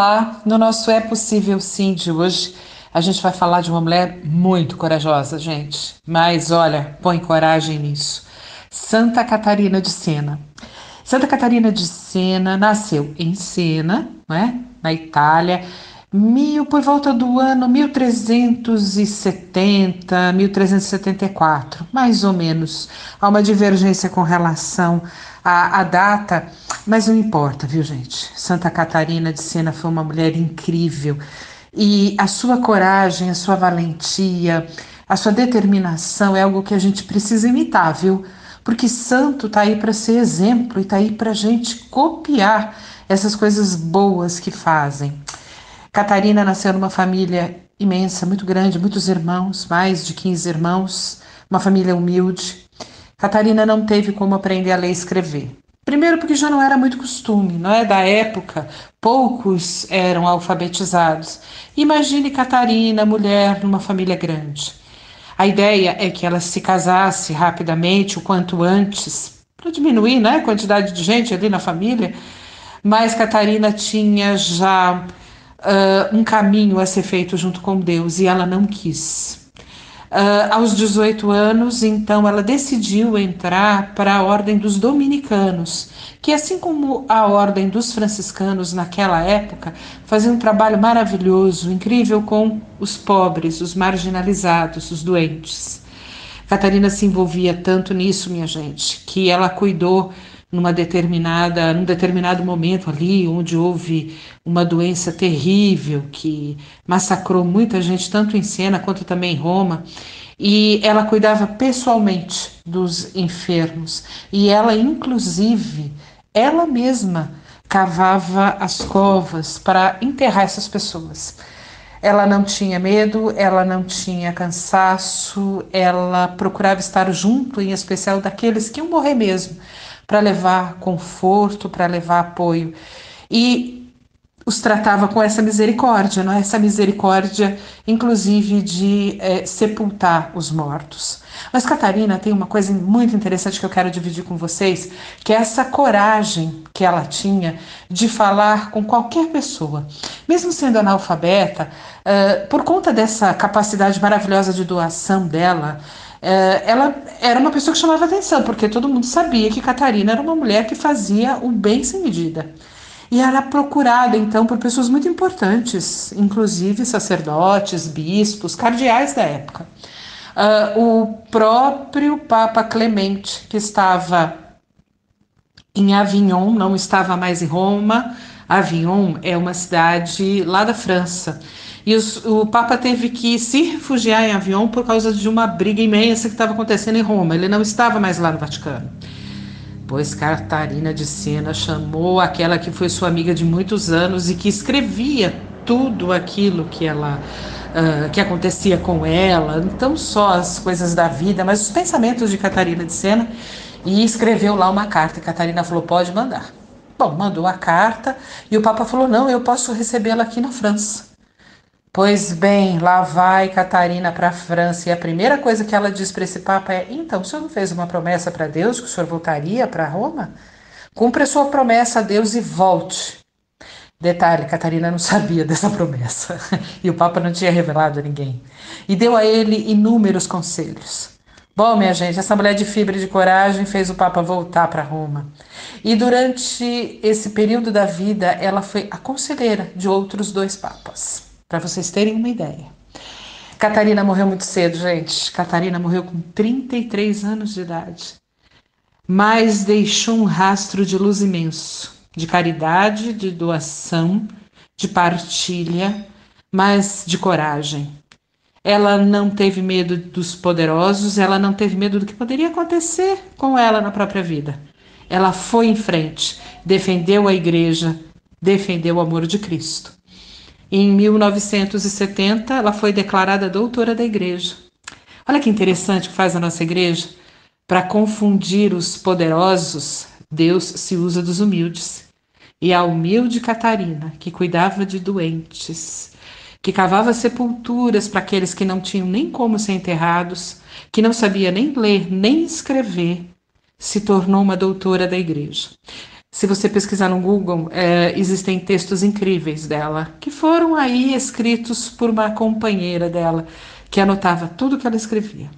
Olá, no nosso É Possível Sim de hoje, a gente vai falar de uma mulher muito corajosa, gente. Mas olha, põe coragem nisso. Santa Catarina de Sena. Santa Catarina de Sena nasceu em Sena, né, na Itália, por volta do ano 1370, 1374, mais ou menos. Há uma divergência com relação à data, mas não importa, viu, gente? Santa Catarina de Sena foi uma mulher incrível e a sua coragem, a sua valentia, a sua determinação é algo que a gente precisa imitar, viu? Porque santo tá aí para ser exemplo e tá aí para a gente copiar essas coisas boas que fazem. Catarina nasceu numa família imensa, muito grande, muitos irmãos, mais de 15 irmãos, uma família humilde. Catarina não teve como aprender a ler e escrever. Primeiro porque já não era muito costume, não é? Da época, poucos eram alfabetizados. Imagine Catarina, mulher numa família grande. A ideia é que ela se casasse rapidamente, o quanto antes, para diminuir, né, a quantidade de gente ali na família, mas Catarina tinha já um caminho a ser feito junto com Deus e ela não quis. Aos 18 anos, então, ela decidiu entrar para a Ordem dos Dominicanos, que, assim como a Ordem dos Franciscanos naquela época, fazia um trabalho maravilhoso, incrível com os pobres, os marginalizados, os doentes. Catarina se envolvia tanto nisso, minha gente, que ela cuidou num determinado momento ali, onde houve uma doença terrível que massacrou muita gente, tanto em Siena quanto também em Roma, e ela cuidava pessoalmente dos enfermos. E ela, inclusive, ela mesma cavava as covas para enterrar essas pessoas. Ela não tinha medo, ela não tinha cansaço, ela procurava estar junto, em especial daqueles que iam morrer mesmo, para levar conforto, para levar apoio. E os tratava com essa misericórdia, não é? Essa misericórdia, inclusive, de sepultar os mortos. Mas Catarina tem uma coisa muito interessante que eu quero dividir com vocês, que é essa coragem que ela tinha de falar com qualquer pessoa. Mesmo sendo analfabeta, por conta dessa capacidade maravilhosa de doação dela, ela era uma pessoa que chamava atenção, porque todo mundo sabia que Catarina era uma mulher que fazia o bem sem medida. E era procurada, então, por pessoas muito importantes, inclusive sacerdotes, bispos, cardeais da época. O próprio Papa Clemente, que estava em Avignon, não estava mais em Roma. Avignon é uma cidade lá da França. E o Papa teve que se refugiar em Avignon por causa de uma briga imensa que estava acontecendo em Roma. Ele não estava mais lá no Vaticano. Pois Catarina de Sena chamou aquela que foi sua amiga de muitos anos e que escrevia tudo aquilo que acontecia com ela, não só as coisas da vida, mas os pensamentos de Catarina de Sena, e escreveu lá uma carta. E Catarina falou: pode mandar. Bom, mandou a carta e o Papa falou: não, eu posso recebê-la aqui na França. Pois bem, lá vai Catarina para a França e a primeira coisa que ela diz para esse Papa é: então, o senhor não fez uma promessa para Deus que o senhor voltaria para Roma? Cumpra a sua promessa a Deus e volte. Detalhe, Catarina não sabia dessa promessa e o Papa não tinha revelado a ninguém. E deu a ele inúmeros conselhos. Bom, minha gente, essa mulher de fibra e de coragem fez o Papa voltar para Roma. E durante esse período da vida, ela foi a conselheira de outros dois papas, para vocês terem uma ideia. Catarina morreu muito cedo, gente. Catarina morreu com 33 anos de idade. Mas deixou um rastro de luz imenso, de caridade, de doação, de partilha, mas de coragem. Ela não teve medo dos poderosos, ela não teve medo do que poderia acontecer com ela na própria vida. Ela foi em frente, defendeu a igreja, defendeu o amor de Cristo. Em 1970, ela foi declarada doutora da igreja. Olha que interessante que faz a nossa igreja. Para confundir os poderosos, Deus se usa dos humildes. E a humilde Catarina, que cuidava de doentes, que cavava sepulturas para aqueles que não tinham nem como ser enterrados, que não sabia nem ler nem escrever, se tornou uma doutora da igreja. Se você pesquisar no Google, existem textos incríveis dela, que foram aí escritos por uma companheira dela, que anotava tudo que ela escrevia.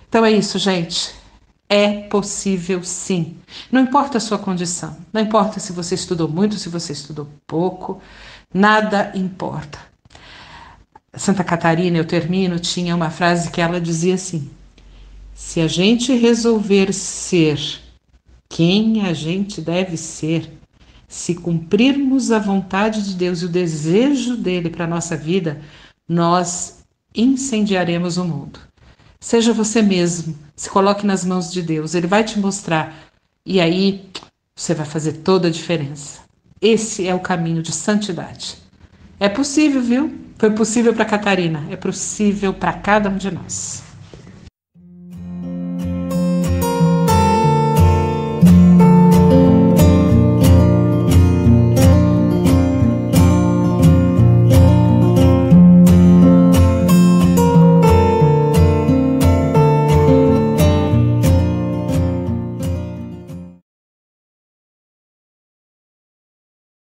Então é isso, gente. É possível sim. Não importa a sua condição, não importa se você estudou muito, se você estudou pouco, nada importa. Santa Catarina, eu termino, tinha uma frase que ela dizia assim: se a gente resolver ser quem a gente deve ser, se cumprirmos a vontade de Deus e o desejo dele para a nossa vida, nós incendiaremos o mundo. Seja você mesmo, se coloque nas mãos de Deus, ele vai te mostrar e aí você vai fazer toda a diferença. Esse é o caminho de santidade. É possível, viu? Foi possível para Catarina, é possível para cada um de nós.